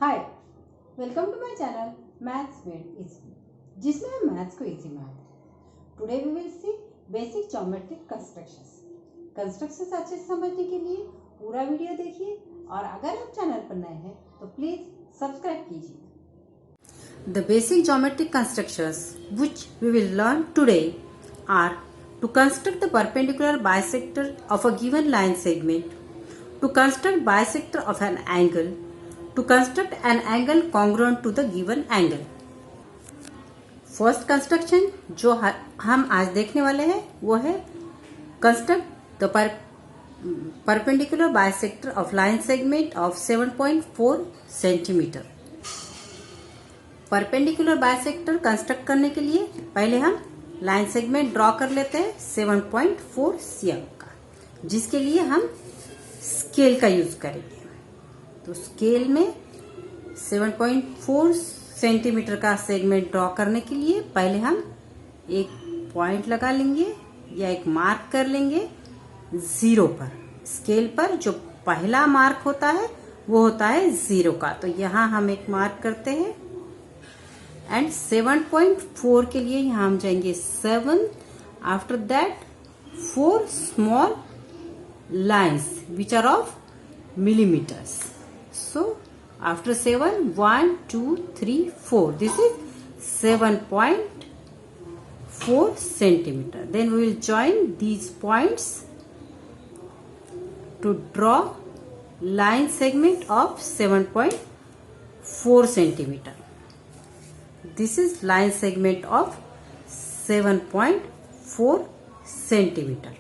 Hi, welcome to my channel maths made easy, जिसमें हम maths को इजी बनाते हैं। Today we will see basic geometric constructions. Constructions अच्छे से समझने के लिए पूरा वीडियो देखिए और अगर आप चैनल पर नए हैं तो प्लीज सब्सक्राइब कीजिए। The basic geometric constructions which we will learn today are to construct the perpendicular bisector of a given line segment, to construct bisector of an angle, to construct an angle congruent to the given angle. First construction जो हम आज देखने वाले हैं वो है construct the perpendicular bisector of line segment of 7.4 centimetre. Perpendicular bisector construct करने के लिए पहले हम लाइन सेगमेंट ड्रॉ कर लेते हैं 7.4 cm का, जिसके लिए हम स्केल का यूज करेंगे। तो स्केल में 7.4 सेंटीमीटर का सेगमेंट ड्रॉ करने के लिए पहले हम एक पॉइंट लगा लेंगे या एक मार्क कर लेंगे जीरो पर। स्केल पर जो पहला मार्क होता है वो होता है जीरो का, तो यहाँ हम एक मार्क करते हैं एंड 7.4 के लिए यहाँ हम जाएंगे 7। After that 4 small lines which are of millimeters. So after 7, 1, 2, 3, 4. This is 7.4 centimeter. Then we will join these points to draw line segment of 7.4 centimeter. This is line segment of 7.4 centimeter.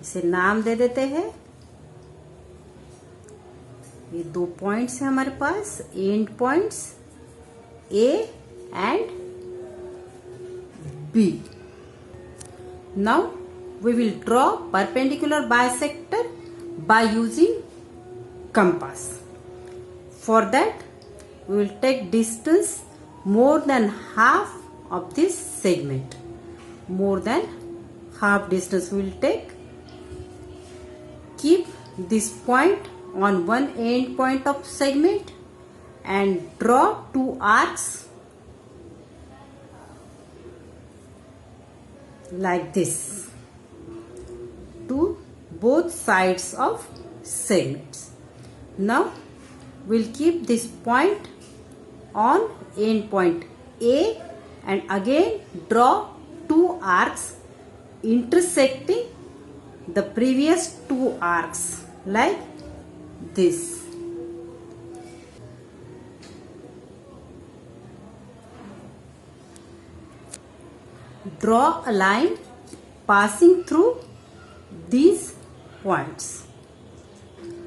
इसे नाम दे देते हैं। ये दो points हैं हमारे पास, end points A and B. Now we will draw perpendicular bisector by using compass. For that we will take distance more than half of this segment. More than half distance we will take. Keep this point on one end point of segment and draw two arcs like this to both sides of segments. Now we'll keep this point on end point A and again draw two arcs intersecting the previous two arcs like this. Draw a line passing through these points,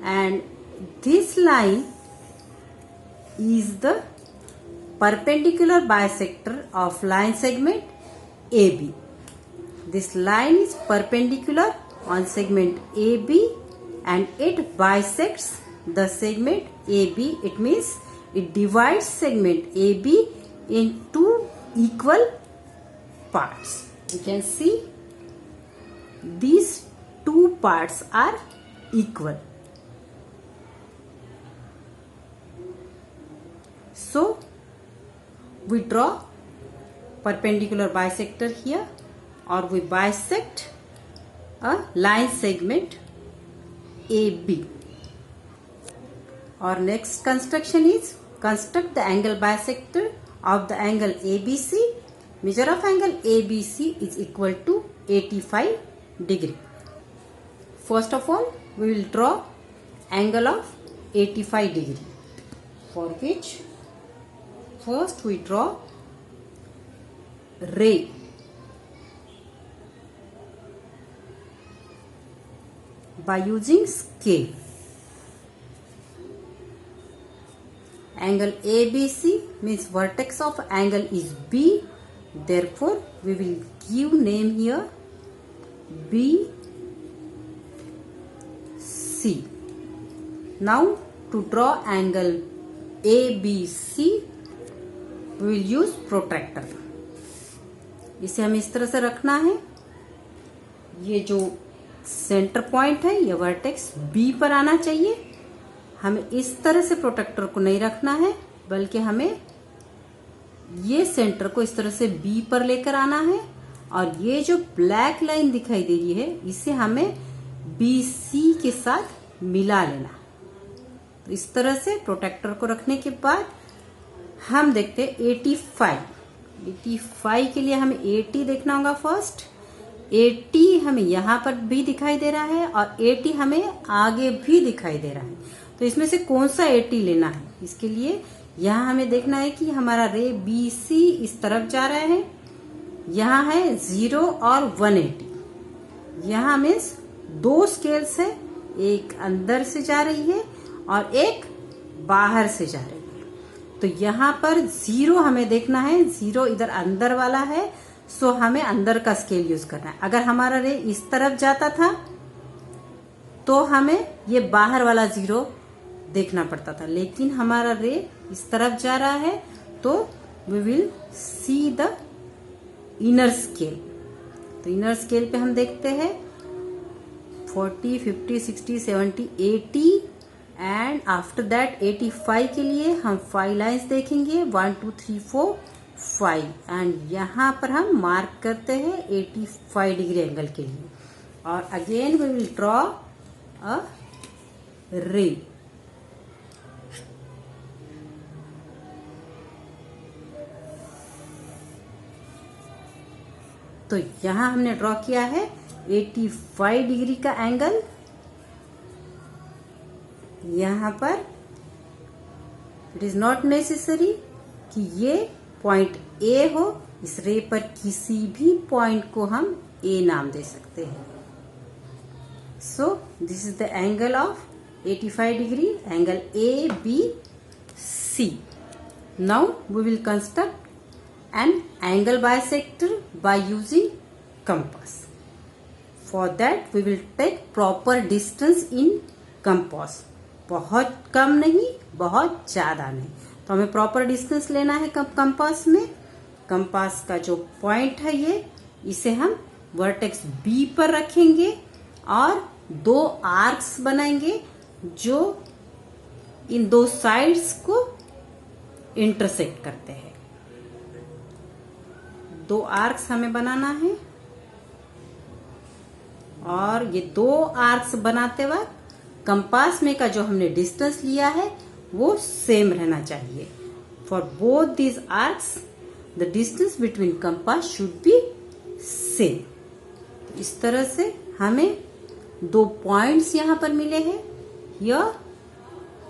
and this line is the perpendicular bisector of line segment AB. This line is perpendicular on segment AB and it bisects the segment AB. It means it divides segment AB in two equal parts. You can see these two parts are equal. So we draw perpendicular bisector here, or we bisect a line segment AB. Our next construction is construct the angle bisector of the angle ABC. Measure of angle ABC is equal to 85 degree. First of all, we will draw angle of 85 degree, for which first we draw ray by using scale. Angle ABC means vertex of angle is B, therefore we will give name here BC. Now to draw angle ABC we will use protractor. इसे हमें इस तरह से रखना है। ये जो centre point है ये वर्टेक्स बी पर आना चाहिए। हमें इस तरह से प्रोटेक्टर को नहीं रखना है, बल्कि हमें ये सेंटर को इस तरह से बी पर लेकर आना है और ये जो ब्लैक लाइन दिखाई दे रही है इसे हमें बी सी के साथ मिला लेना। तो इस तरह से प्रोटेक्टर को रखने के बाद हम देखते हैं 85 के लिए हमें 80 देखना होगा। फर्स्ट 80 हमें यहाँ पर भी दिखाई दे रहा है और 80 हमें आगे भी दिखाई दे रहा है। तो इसमें से कौन सा 80 लेना है, इसके लिए यहाँ हमें देखना है कि हमारा रे बी सी इस तरफ जा रहा है। यहाँ है 0 और 180। यहाँ मीन्स दो स्केल्स है, एक अंदर से जा रही है और एक बाहर से जा रही है। तो यहाँ पर 0 हमें देखना है, 0 इधर अंदर वाला है, सो हमें अंदर का स्केल यूज करना है। अगर हमारा रे इस तरफ जाता था तो हमें ये बाहर वाला 0 देखना पड़ता था, लेकिन हमारा रे इस तरफ जा रहा है तो we will see the inner scale. तो इनर स्केल पे हम देखते हैं 40, 50, 60, 70, 80 एंड आफ्टर दैट 85 के लिए हम 5 लाइंस देखेंगे, 1 2 3 4 5 एंड यहाँ पर हम मार्क करते हैं 85 डिग्री एंगल के लिए। और again we will draw a ray. तो यहां हमने ड्रॉ किया है 85 डिग्री का एंगल। यहां पर इट इज नॉट नेसेसरी कि ये पॉइंट ए हो, इस रे पर किसी भी पॉइंट को हम ए नाम दे सकते हैं। So this is the angle of 85 degree, angle A B C. Now we will construct an angle bisector by using compass. For that we will take proper distance in compass. बहुत कम नहीं, बहुत ज्यादा नहीं, तो हमें प्रॉपर डिस्टेंस लेना है compass में। कंपास का जो पॉइंट है ये, इसे हम वर्टेक्स बी पर रखेंगे और 2 आर्क्स बनाएंगे जो इन 2 साइड्स को इंटरसेक्ट करते हैं। 2 आर्क्स हमें बनाना है और ये 2 आर्क्स बनाते वक्त कंपास में का जो हमने डिस्टेंस लिया है वो सेम रहना चाहिए। For both these arcs the distance between compass should be same. इस तरह से हमें 2 पॉइंट्स यहां पर मिले हैं, here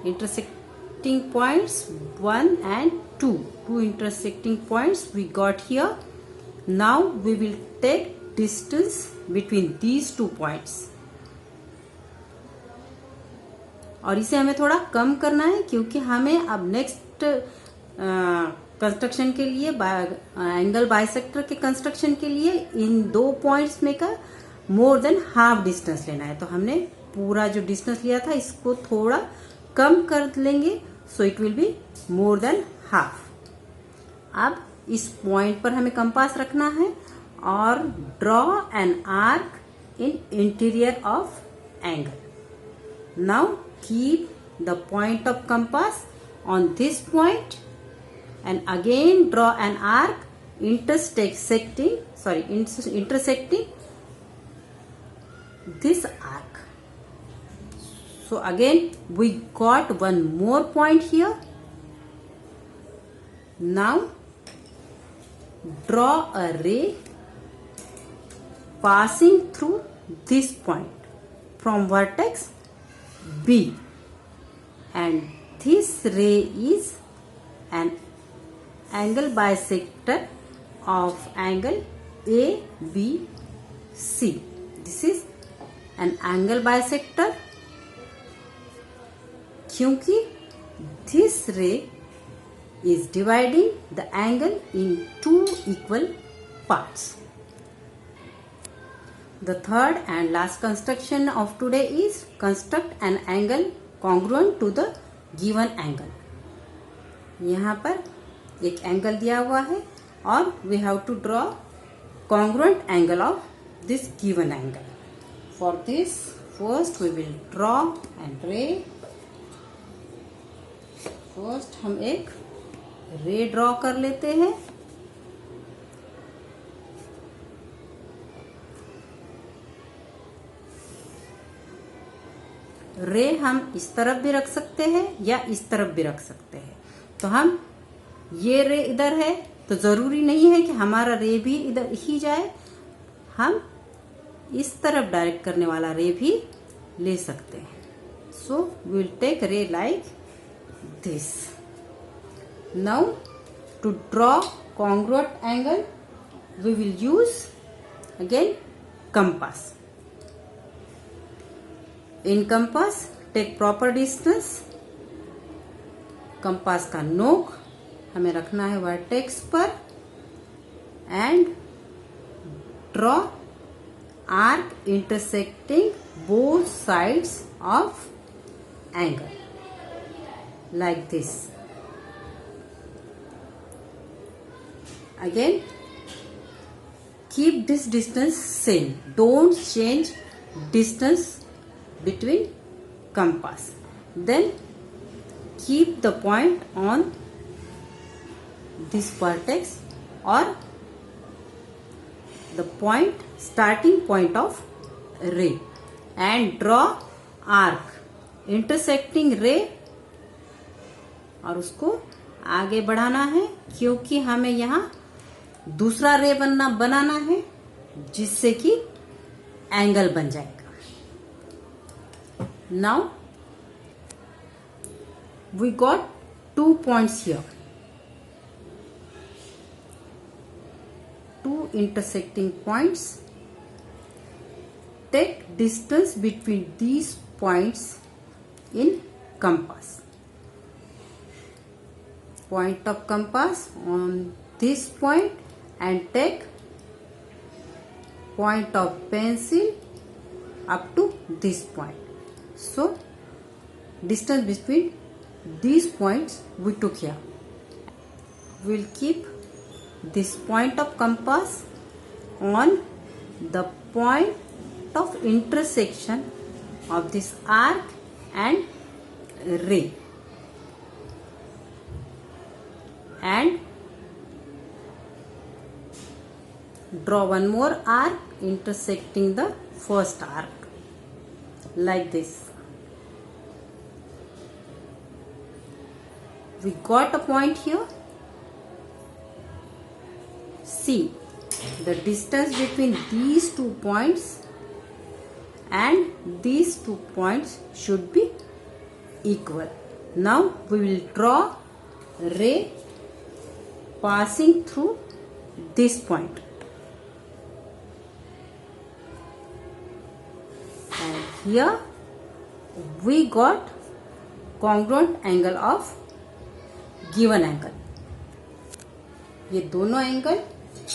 intersecting points 1 and 2 intersecting points we got here. Now we will take distance between these 2 points. और इसे हमें थोड़ा कम करना है क्योंकि हमें अब नेक्स्ट कंस्ट्रक्शन के लिए एंगल बाइसेक्टर के कंस्ट्रक्शन के लिए इन 2 पॉइंट्स में का मोर देन हाफ डिस्टेंस लेना है। तो हमने पूरा जो डिस्टेंस लिया था इसको थोड़ा कम कर लेंगे, so it will be more than half. अब इस पॉइंट पर हमें कंपास रखना है और draw an arc in interior of angle. Now keep the point of compass on this point and again draw an arc intersecting this arc. So again we got one more point here. Now draw a ray passing through this point from vertex B, and this ray is an angle bisector of angle ABC. This is an angle bisector क्योंकि this ray is dividing the angle in 2 equal parts. The third and last construction of today is construct an angle congruent to the given angle. यहाँ पर एक angle दिया हुआ है और we have to draw congruent angle of this given angle. For this, first we will draw an ray first हम एक ray draw कर लेते हैं। रे हम इस तरफ भी रख सकते हैं या इस तरफ भी रख सकते हैं। तो हम ये रे इधर है तो जरूरी नहीं है कि हमारा रे भी इधर ही जाए, हम इस तरफ डायरेक्ट करने वाला रे भी ले सकते हैं। So we will take ray like this. Now to draw congruent angle we will use again compass. In compass take proper distance। Compass का नोक हमें रखना है वर्टेक्स पर and draw arc intersecting both sides of angle like this. Again keep this distance same, don't change distance between compass, then keep the point on this vertex or the point starting point of ray and draw arc intersecting ray और उसको आगे बढ़ाना है क्योंकि हमें यहाँ दूसरा रे बनाना है जिससे कि एंगल बन जाएगा। Now we got 2 points here, 2 intersecting points। Take distance between these points in compass। Point of compass on this point and take point of pencil up to this point. So distance between these points we took here. We will keep this point of compass on the point of intersection of this arc and ray and draw one more arc intersecting the first arc like this. We got a point here. See the distance between these 2 points and these 2 points should be equal. Now we will draw ray passing through this point and here we got congruent angle of given angle। ये दोनों angle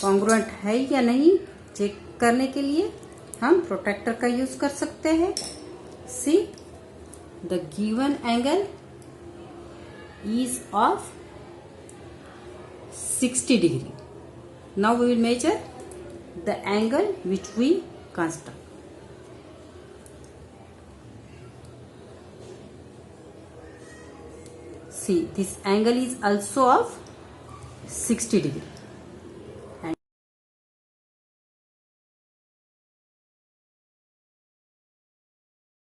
congruent है या नहीं check करने के लिए हम protractor का यूज कर सकते हैं। See the given angle is of 60 degree. Now we will measure the angle which we construct. See, this angle is also of 60 degree.